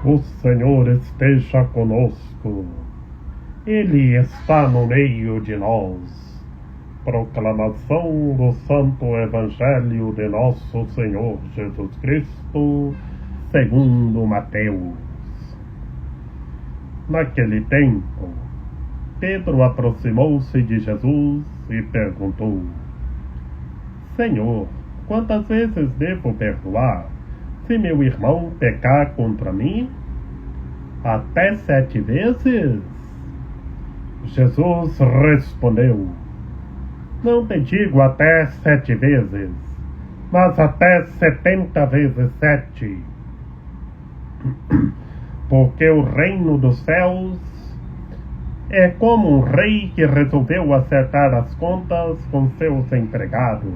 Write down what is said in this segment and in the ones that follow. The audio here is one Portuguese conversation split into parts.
O Senhor esteja conosco. Ele está no meio de nós. Proclamação do Santo Evangelho de Nosso Senhor Jesus Cristo, segundo Mateus. Naquele tempo, Pedro aproximou-se de Jesus e perguntou: Senhor, quantas vezes devo perdoar, se meu irmão pecar contra mim? Até 7 vezes? Jesus respondeu: Não te digo até 7 vezes, mas até 70 vezes 7. Porque o reino dos céus é como um rei que resolveu acertar as contas com seus empregados.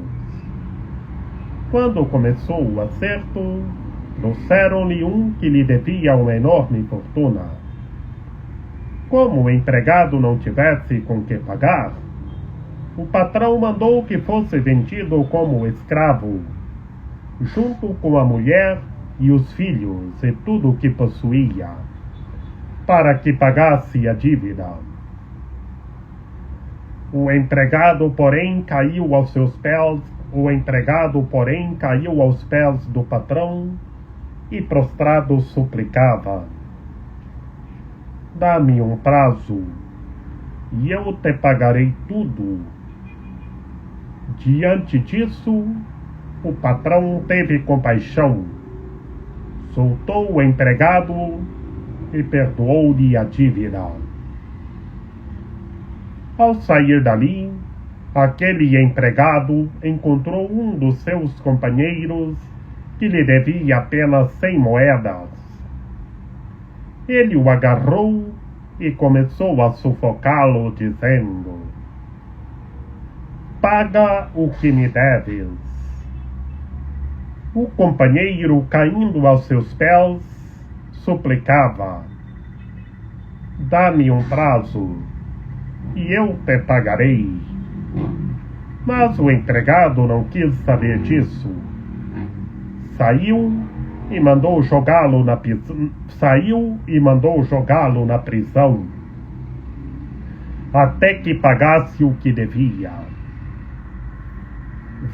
Quando começou o acerto, trouxeram-lhe um que lhe devia uma enorme fortuna. Como o empregado não tivesse com que pagar, o patrão mandou que fosse vendido como escravo, junto com a mulher e os filhos e tudo o que possuía, para que pagasse a dívida. O empregado, porém, caiu aos pés do patrão e prostrado suplicava: Dá-me um prazo, e eu te pagarei tudo. Diante disso, o patrão teve compaixão, soltou o empregado e perdoou-lhe a dívida. Ao sair dali, aquele empregado encontrou um dos seus companheiros que lhe devia apenas 100 moedas. Ele o agarrou e começou a sufocá-lo, dizendo: Paga o que me deves. O companheiro, caindo aos seus pés, suplicava: Dá-me um prazo, e eu te pagarei. Mas o empregado não quis saber disso. Saiu e mandou jogá-lo na prisão, até que pagasse o que devia.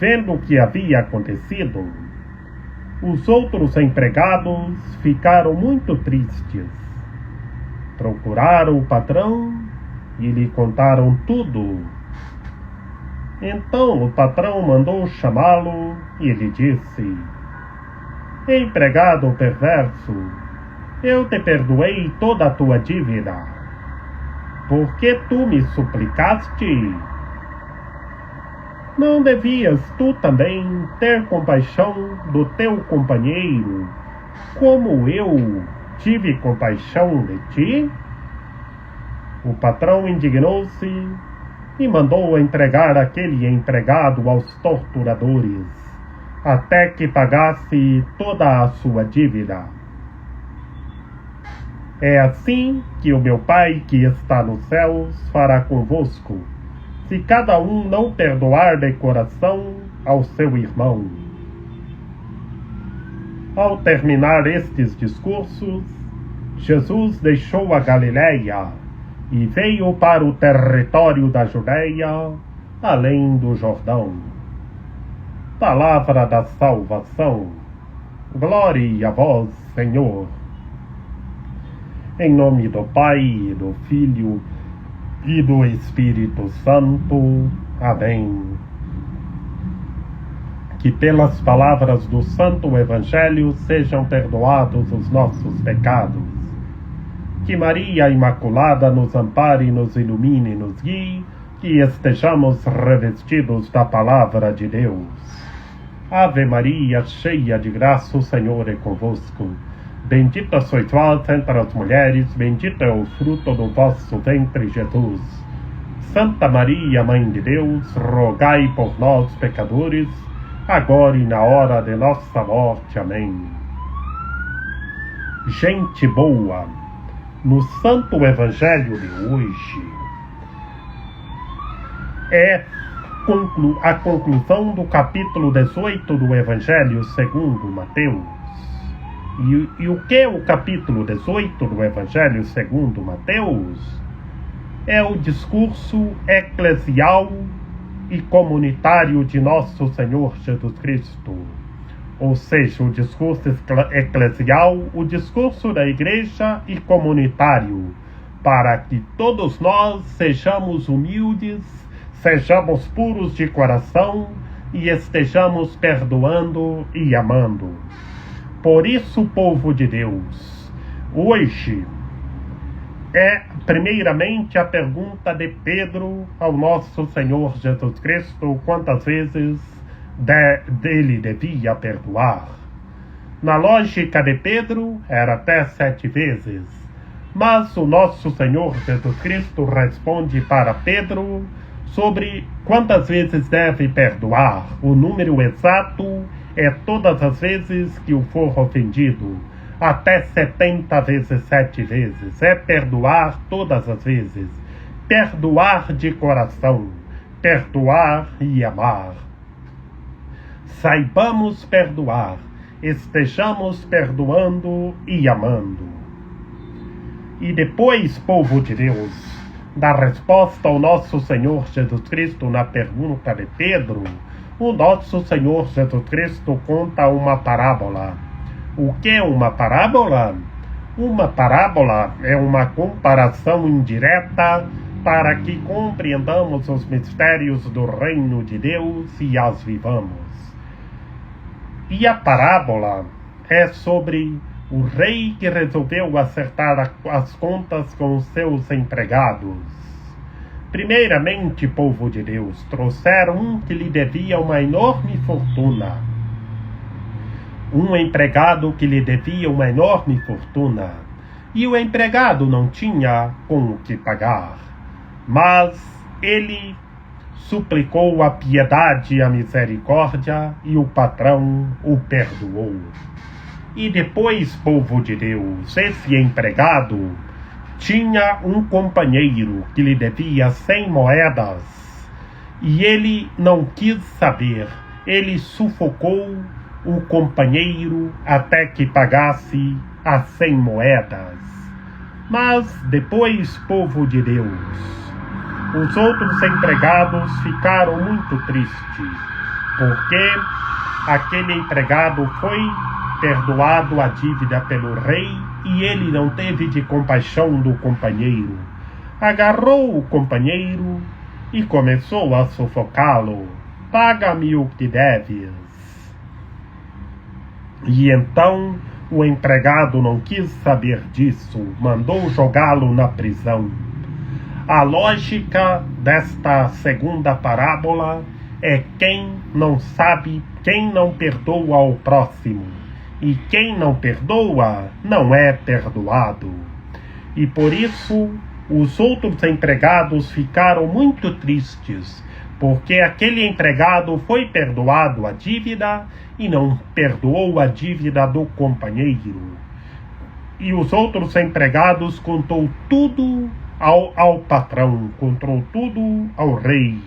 Vendo o que havia acontecido, os outros empregados ficaram muito tristes. Procuraram o patrão e lhe contaram tudo. Então o patrão mandou chamá-lo e lhe disse: Empregado perverso, eu te perdoei toda a tua dívida. Por que tu me suplicaste? Não devias tu também ter compaixão do teu companheiro, como eu tive compaixão de ti? O patrão indignou-se e mandou entregar aquele empregado aos torturadores, até que pagasse toda a sua dívida. É assim que o meu Pai que está nos céus fará convosco, se cada um não perdoar de coração ao seu irmão. Ao terminar estes discursos, Jesus deixou a Galiléia e veio para o território da Judeia, além do Jordão. Palavra da salvação. Glória a vós, Senhor. Em nome do Pai, do Filho e do Espírito Santo. Amém. Que pelas palavras do Santo Evangelho sejam perdoados os nossos pecados. Que Maria Imaculada nos ampare, nos ilumine e nos guie, que estejamos revestidos da Palavra de Deus. Ave Maria, cheia de graça, o Senhor é convosco. Bendita sois vós entre as mulheres, bendito é o fruto do vosso ventre, Jesus. Santa Maria, Mãe de Deus, rogai por nós, pecadores, agora e na hora de nossa morte. Amém. Gente boa, no Santo Evangelho de hoje é a conclusão do capítulo 18 do Evangelho segundo Mateus. E o que é o capítulo 18 do Evangelho segundo Mateus? É o discurso eclesial e comunitário de nosso Senhor Jesus Cristo. Ou seja, o discurso eclesial, o discurso da igreja e comunitário, para que todos nós sejamos humildes, sejamos puros de coração e estejamos perdoando e amando. Por isso, povo de Deus, hoje é primeiramente a pergunta de Pedro ao nosso Senhor Jesus Cristo: quantas vezes dele devia perdoar? Na lógica de Pedro, era até 7 vezes. Mas o nosso Senhor Jesus Cristo responde para Pedro sobre quantas vezes deve perdoar. O número exato é todas as vezes que o for ofendido. Até 70 vezes 7 vezes. É perdoar todas as vezes. Perdoar de coração. Perdoar e amar. Saibamos perdoar. Estejamos perdoando e amando. E depois, povo de Deus, da resposta ao nosso Senhor Jesus Cristo na pergunta de Pedro, o nosso Senhor Jesus Cristo conta uma parábola. O que é uma parábola? Uma parábola é uma comparação indireta para que compreendamos os mistérios do reino de Deus e as vivamos. E a parábola é sobre o rei que resolveu acertar as contas com os seus empregados. Primeiramente, povo de Deus, trouxeram um que lhe devia uma enorme fortuna. Um empregado que lhe devia uma enorme fortuna. E o empregado não tinha com o que pagar. Mas ele suplicou a piedade e a misericórdia e o patrão o perdoou. E depois, povo de Deus, esse empregado tinha um companheiro que lhe devia 100 moedas. E ele não quis saber. Ele sufocou o companheiro até que pagasse as 100 moedas. Mas depois, povo de Deus, os outros empregados ficaram muito tristes, porque aquele empregado foi perdoado a dívida pelo rei e ele não teve de compaixão do companheiro. Agarrou o companheiro e começou a sufocá-lo. Paga-me o que deves. E então o empregado não quis saber disso, mandou jogá-lo na prisão. A lógica desta segunda parábola é quem não sabe, quem não perdoa ao próximo. E quem não perdoa não é perdoado. E por isso os outros empregados ficaram muito tristes, porque aquele empregado foi perdoado a dívida e não perdoou a dívida do companheiro. E os outros empregados contou tudo ao patrão, contou tudo ao rei.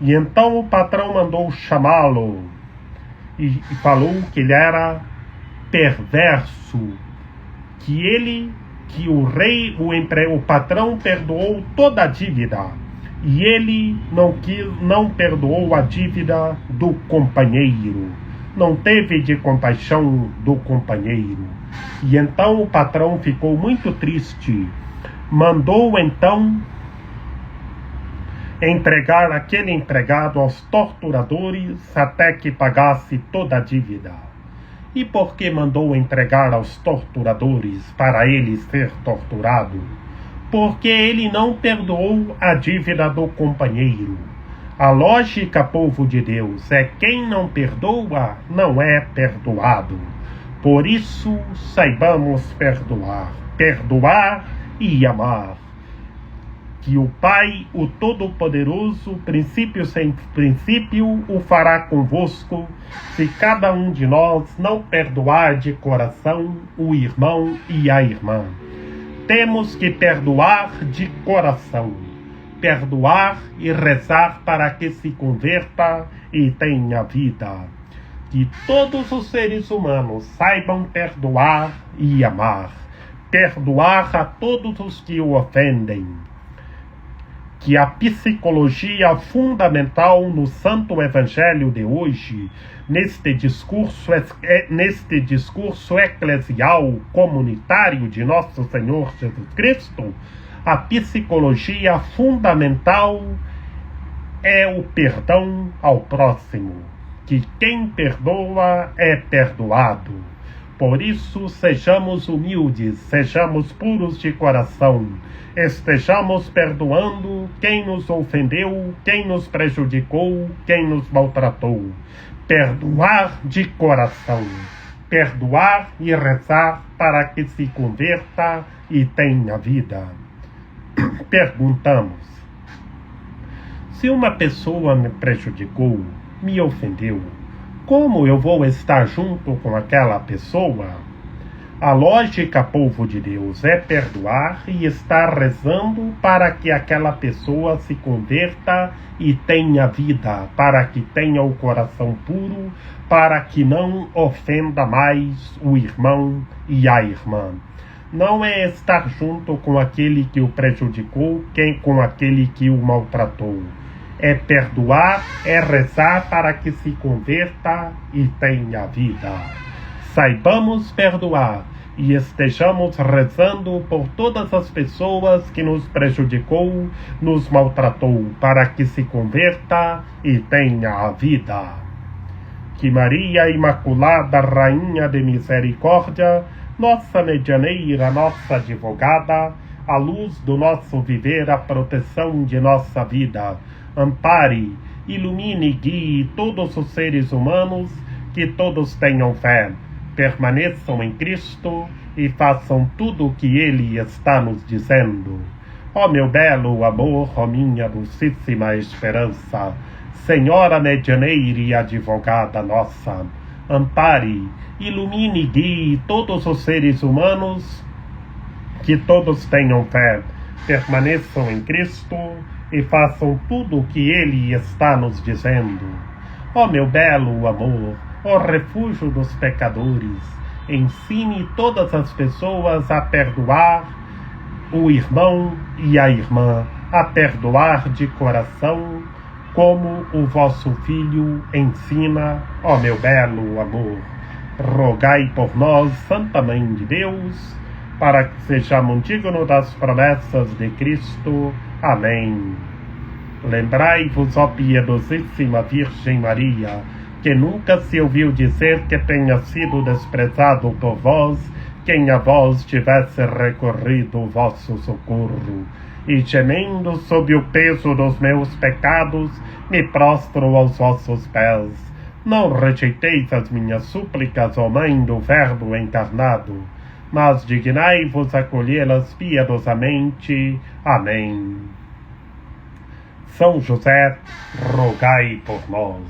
E então o patrão mandou chamá-lo e falou que ele era perverso, que o rei, o patrão perdoou toda a dívida e ele não perdoou a dívida do companheiro, não teve de compaixão do companheiro. E então o patrão ficou muito triste, mandou então entregar aquele empregado aos torturadores até que pagasse toda a dívida. E por que mandou entregar aos torturadores para ele ser torturado? Porque ele não perdoou a dívida do companheiro. A lógica, povo de Deus, é quem não perdoa não é perdoado. Por isso, saibamos perdoar. Perdoar e amar. Que o Pai, o Todo-Poderoso, princípio sem princípio, o fará convosco, se cada um de nós não perdoar de coração o irmão e a irmã. Temos que perdoar de coração, perdoar e rezar para que se converta e tenha vida. que todos os seres humanos saibam perdoar e amar. Perdoar a todos os que o ofendem. Que a psicologia fundamental no Santo Evangelho de hoje, neste discurso eclesial comunitário de Nosso Senhor Jesus Cristo, a psicologia fundamental é o perdão ao próximo, que quem perdoa é perdoado. Por isso, sejamos humildes, sejamos puros de coração, estejamos perdoando quem nos ofendeu, quem nos prejudicou, quem nos maltratou. Perdoar de coração, perdoar e rezar para que se converta e tenha vida. Perguntamos: se uma pessoa me prejudicou, me ofendeu, como eu vou estar junto com aquela pessoa? A lógica, povo de Deus, é perdoar e estar rezando para que aquela pessoa se converta e tenha vida, para que tenha o coração puro, para que não ofenda mais o irmão e a irmã. Não é estar junto com aquele que o prejudicou, com aquele que o maltratou. É perdoar, é rezar para que se converta e tenha vida. Saibamos perdoar e estejamos rezando por todas as pessoas que nos prejudicou, nos maltratou, para que se converta e tenha a vida. Que Maria Imaculada, Rainha de Misericórdia, nossa medianeira, nossa advogada, a luz do nosso viver, a proteção de nossa vida, ampare, ilumine e guie todos os seres humanos, que todos tenham fé, permaneçam em Cristo e façam tudo o que Ele está nos dizendo. Ó meu belo amor, ó minha dulcíssima esperança, Senhora medianeira e advogada nossa, ampare, ilumine e guie todos os seres humanos, que todos tenham fé, permaneçam em Cristo e façam tudo o que Ele está nos dizendo. Ó meu belo amor, ó refúgio dos pecadores, ensine todas as pessoas a perdoar o irmão e a irmã, a perdoar de coração, como o vosso Filho ensina. Ó meu belo amor, rogai por nós, Santa Mãe de Deus, para que sejamos dignos das promessas de Cristo. Amém. Lembrai-vos, ó piedosíssima Virgem Maria, que nunca se ouviu dizer que tenha sido desprezado por vós quem a vós tivesse recorrido o vosso socorro. E gemendo sob o peso dos meus pecados, me prostro aos vossos pés. Não rejeiteis as minhas súplicas, ó Mãe do Verbo encarnado, mas dignai-vos acolhê-las piedosamente. Amém. São José, rogai por nós.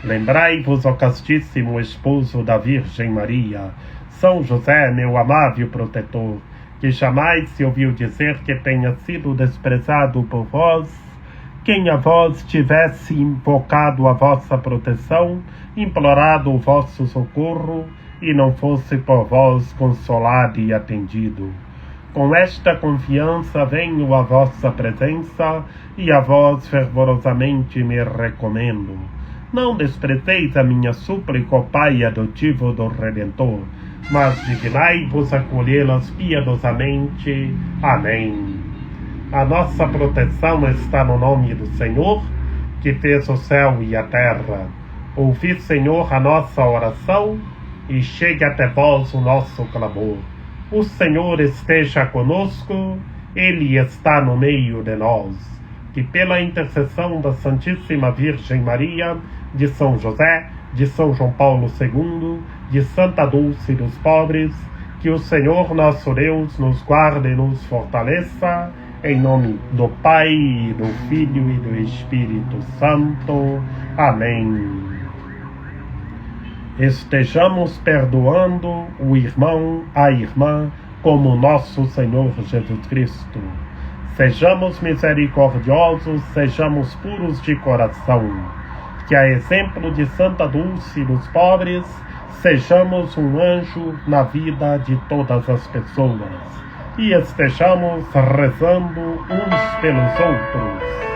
Lembrai-vos, ó castíssimo esposo da Virgem Maria, São José, meu amável protetor, que jamais se ouviu dizer que tenha sido desprezado por vós, quem a vós tivesse invocado a vossa proteção, implorado o vosso socorro, e não fosse por vós consolado e atendido. Com esta confiança venho à vossa presença, e a vós fervorosamente me recomendo. Não desprezeis a minha súplica, ó Pai adotivo do Redentor, mas dignai-vos acolhê-las piedosamente. Amém. A nossa proteção está no nome do Senhor, que fez o céu e a terra. Ouvi, Senhor, a nossa oração, e chegue até vós o nosso clamor. O Senhor esteja conosco, Ele está no meio de nós. Que pela intercessão da Santíssima Virgem Maria, de São José, de São João Paulo II, de Santa Dulce dos Pobres, que o Senhor nosso Deus nos guarde e nos fortaleça, em nome do Pai, do Filho e do Espírito Santo. Amém. Estejamos perdoando o irmão, a irmã, como nosso Senhor Jesus Cristo. Sejamos misericordiosos, sejamos puros de coração. que, a exemplo de Santa Dulce dos pobres, sejamos um anjo na vida de todas as pessoas e estejamos rezando uns pelos outros.